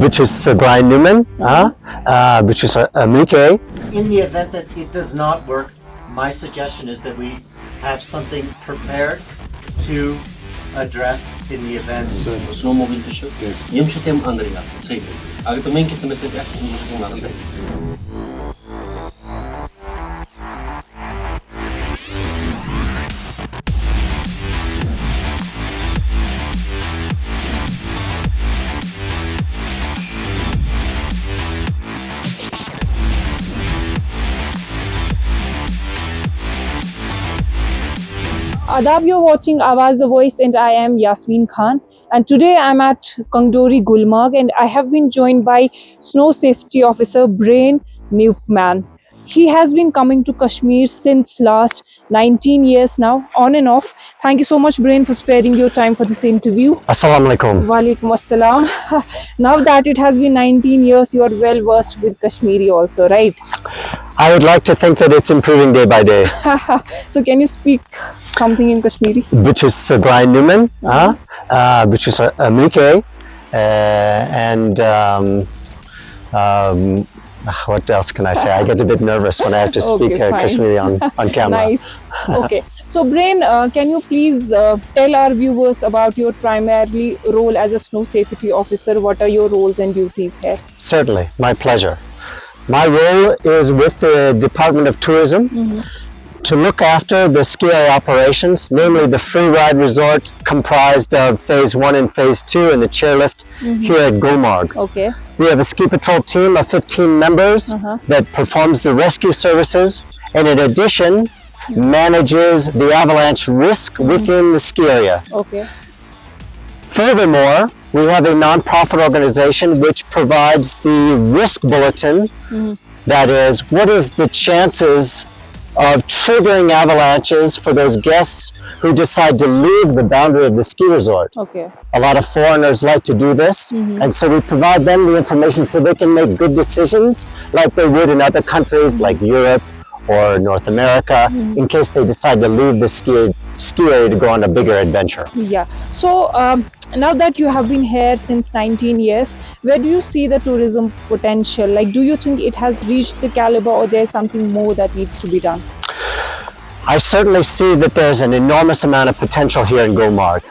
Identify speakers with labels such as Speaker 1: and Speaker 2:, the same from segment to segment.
Speaker 1: which is Newman, which is mitigation.
Speaker 2: In the event that it does not work, my suggestion is that we have something prepared to address in the event.
Speaker 3: Snowmobile tissue. يمشي تم أندريا. سيد. أكيد زمان كيس مسج أكيد يمشي تم أندريا.
Speaker 4: Adab, you're watching Awaz the Voice and I am Yasmin Khan, and today I'm at Kangdori Gulmarg and I have been joined by Snow Safety Officer Brain Newman. He has been coming to Kashmir since last 19 years now, on and off. Thank you so much, Brain, for sparing your time for this interview.
Speaker 1: Assalamu alaikum.
Speaker 4: Walaikum assalam. Now that it has been 19 years, you are well versed with Kashmiri also, right?
Speaker 1: I would like to think that it's improving day by day.
Speaker 4: So can you speak something in Kashmiri?
Speaker 1: Which is Newman, which is mitigation, and what else can I say? I get a bit nervous when I have to speak
Speaker 4: Okay,
Speaker 1: Kashmiri on camera.
Speaker 4: Nice. Okay. So, Brain, can you please tell our viewers about your primary role as a snow safety officer? What are your roles and duties here?
Speaker 1: Certainly, my pleasure. My role is with the Department of Tourism to look after the ski area operations, namely the free ride resort comprised of phase 1 and phase 2 and the chairlift here at Gulmarg.
Speaker 4: Okay.
Speaker 1: We have a ski patrol team of 15 members that performs the rescue services and in addition manages the avalanche risk within the ski area.
Speaker 4: Okay.
Speaker 1: Furthermore, we have a non-profit organization which provides the risk bulletin. That is, what is the chances of triggering avalanches for those guests who decide to leave the boundary of the ski resort.
Speaker 4: Okay.
Speaker 1: A lot of foreigners like to do this, and so we provide them the information so they can make good decisions like they would in other countries like Europe or North America in case they decide to leave the ski area to go on a bigger adventure.
Speaker 4: Yeah. So, now that you have been here since 19 years, where do you see the tourism potential? Like, do you think it has reached the caliber or there's something more that needs to be done?
Speaker 1: I certainly see that there's an enormous amount of potential here in Gulmarg,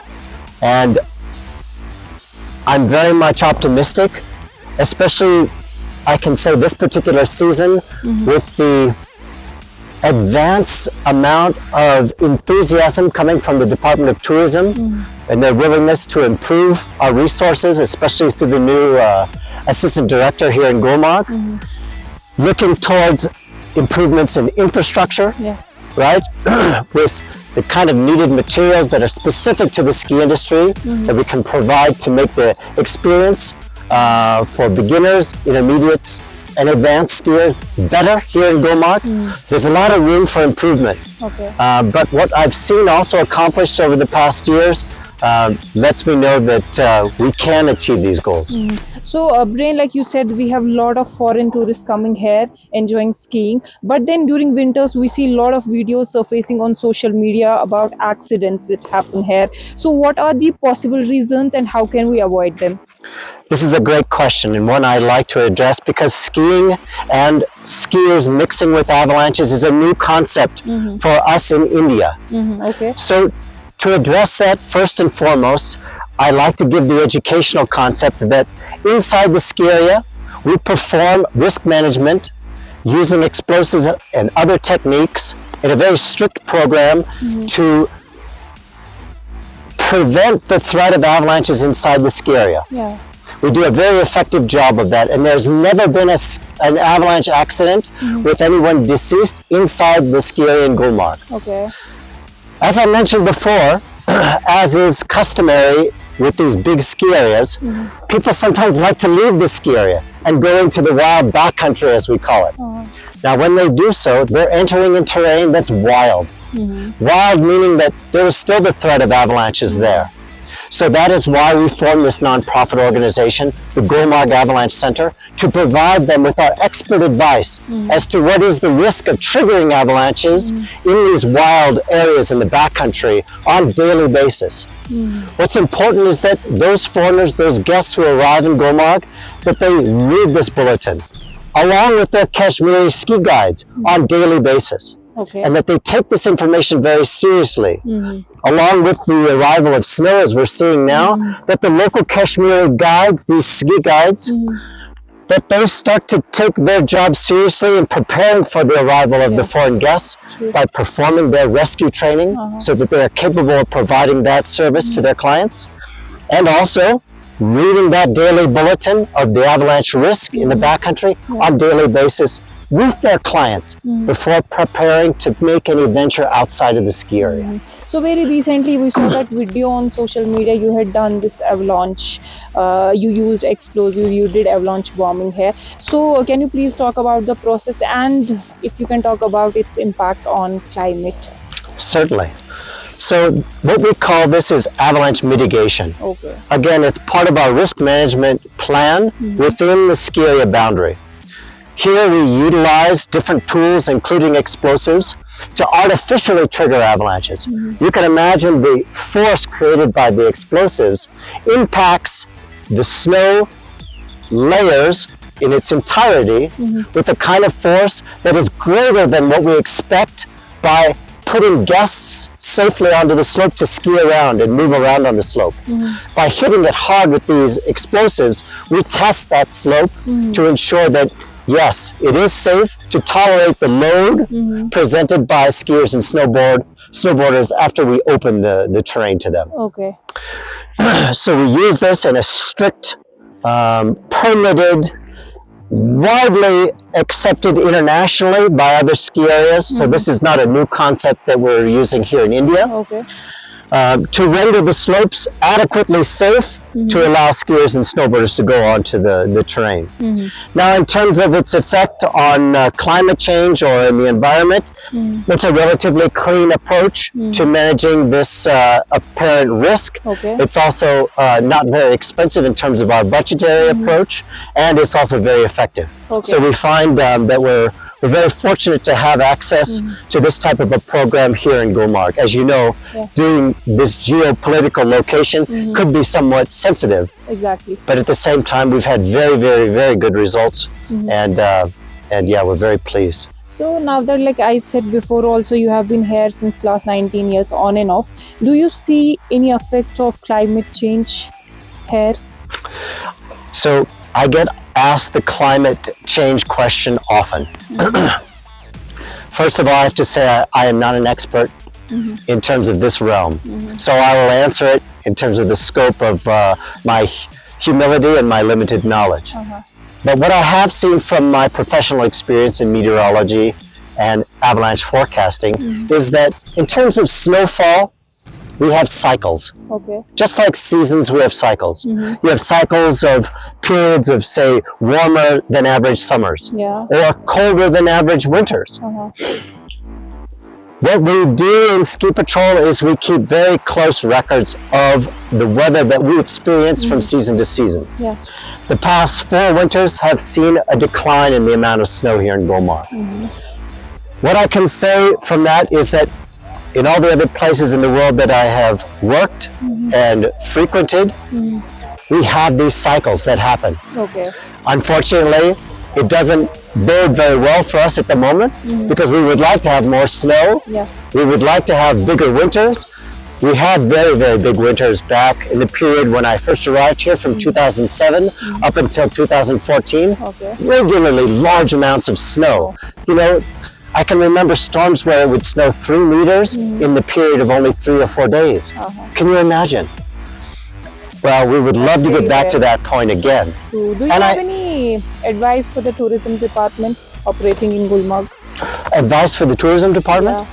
Speaker 1: and I'm very much optimistic, especially I can say this particular season with the advanced amount of enthusiasm coming from the Department of Tourism and their willingness to improve our resources, especially through the new assistant director here in Gulmarg, looking towards improvements in infrastructure, right? With the kind of needed materials that are specific to the ski industry that we can provide to make the experience for beginners, intermediates, and advanced skiers better here in Gulmarg. There's a lot of room for improvement.
Speaker 4: Okay.
Speaker 1: But what I've seen also accomplished over the past years lets me know that we can achieve these goals.
Speaker 4: So, Brain, like you said, we have a lot of foreign tourists coming here enjoying skiing. But then during winters, we see a lot of videos surfacing on social media about accidents that happen here. So, what are the possible reasons and how can we avoid them?
Speaker 1: This is a great question and one I like to address because skiing and skiers mixing with avalanches is a new concept for us in India.
Speaker 4: Okay.
Speaker 1: So to address that, first and foremost, I like to give the educational concept that inside the ski area, we perform risk management using explosives and other techniques in a very strict program to prevent the threat of avalanches inside the ski area.
Speaker 4: Yeah.
Speaker 1: We do a very effective job of that, and there's never been an avalanche accident with anyone deceased inside the ski area in Gulmarg.
Speaker 4: Okay.
Speaker 1: As I mentioned before, as is customary with these big ski areas, people sometimes like to leave the ski area and go into the wild backcountry, as we call it. Now, when they do so, they're entering in terrain that's wild. Wild meaning that there is still the threat of avalanches there. So that is why we formed this nonprofit organization, the Gulmarg Avalanche Center, to provide them with our expert advice as to what is the risk of triggering avalanches in these wild areas in the backcountry on a daily basis. What's important is that those foreigners, those guests who arrive in Gulmarg, that they read this bulletin along with their Kashmiri ski guides on daily basis.
Speaker 4: Okay.
Speaker 1: And that they take this information very seriously. Along with the arrival of snow, as we're seeing now, that the local Kashmiri guides, these ski guides, that they start to take their job seriously in preparing for the arrival of the foreign guests by performing their rescue training so that they are capable of providing that service to their clients. And also reading that daily bulletin of the avalanche risk in the backcountry on daily basis with their clients before preparing to make any venture outside of the ski area.
Speaker 4: So very recently we saw that video on social media. You had done this avalanche. You used explosive. You did avalanche bombing here. So can you please talk about the process and if you can talk about its impact on climate?
Speaker 1: Certainly. So what we call this is avalanche mitigation.
Speaker 4: Okay.
Speaker 1: Again, it's part of our risk management plan within the ski area boundary. Here we utilize different tools, including explosives, to artificially trigger avalanches. You can imagine the force created by the explosives impacts the snow layers in its entirety with a kind of force that is greater than what we expect by putting guests safely onto the slope to ski around and move around on the slope. By hitting it hard with these explosives, we test that slope to ensure that yes, it is safe to tolerate the load presented by skiers and snowboarders after we open the terrain to them.
Speaker 4: Okay.
Speaker 1: So we use this in a strict, permitted, widely accepted internationally by other ski areas. So this is not a new concept that we're using here in India.
Speaker 4: Okay.
Speaker 1: To render the slopes adequately safe to allow skiers and snowboarders to go onto the terrain. Now, in terms of its effect on climate change or in the environment, it's a relatively clean approach to managing this apparent risk.
Speaker 4: Okay.
Speaker 1: It's also not very expensive in terms of our budgetary approach, and it's also very effective.
Speaker 4: Okay.
Speaker 1: So we find that we're very fortunate to have access to this type of a program here in Gulmarg. As you know, doing this geopolitical location could be somewhat sensitive.
Speaker 4: Exactly.
Speaker 1: But at the same time, we've had very, very, very good results, and yeah, we're very pleased.
Speaker 4: So now that, like I said before, also you have been here since last 19 years on and off. Do you see any effect of climate change here?
Speaker 1: So I get asked the climate change question often. First of all, I have to say I am not an expert in terms of this realm. So I will answer it in terms of the scope of my humility and my limited knowledge. But what I have seen from my professional experience in meteorology and avalanche forecasting is that in terms of snowfall, we have cycles.
Speaker 4: Okay.
Speaker 1: Just like seasons, we have cycles. You have cycles of periods of, say, warmer than average summers or colder than average winters. What we do in Ski Patrol is we keep very close records of the weather that we experience from season to season. The past 4 winters have seen a decline in the amount of snow here in Gulmarg. What I can say from that is that in all the other places in the world that I have worked and frequented, we have these cycles that happen.
Speaker 4: Okay.
Speaker 1: Unfortunately, it doesn't bode very well for us at the moment because we would like to have more snow. We would like to have bigger winters. We had very, very big winters back in the period when I first arrived here from 2007 up until 2014. Regularly large amounts of snow. You know, I can remember storms where it would snow 3 meters in the period of only 3 or 4 days. Can you imagine? Well, we would love to get back to that point again.
Speaker 4: So, do you have any advice for the tourism department operating in Gulmarg?
Speaker 1: Advice for the tourism department?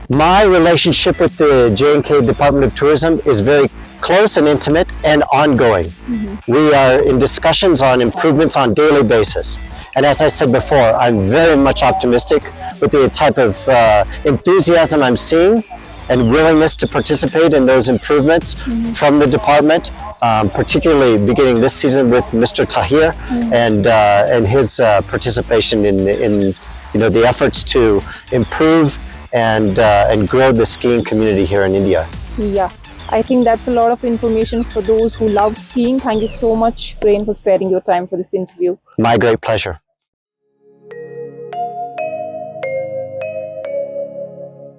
Speaker 1: My relationship with the J&K Department of Tourism is very close and intimate and ongoing. We are in discussions on improvements on a daily basis. And as I said before, I'm very much optimistic with the type of enthusiasm I'm seeing and willingness to participate in those improvements from the department, particularly beginning this season with Mr. Tahir and his participation in the efforts to improve and grow the skiing community here in India.
Speaker 4: Yeah. I think that's a lot of information for those who love skiing. Thank you so much, Brain, for sparing your time for this interview.
Speaker 1: My great pleasure.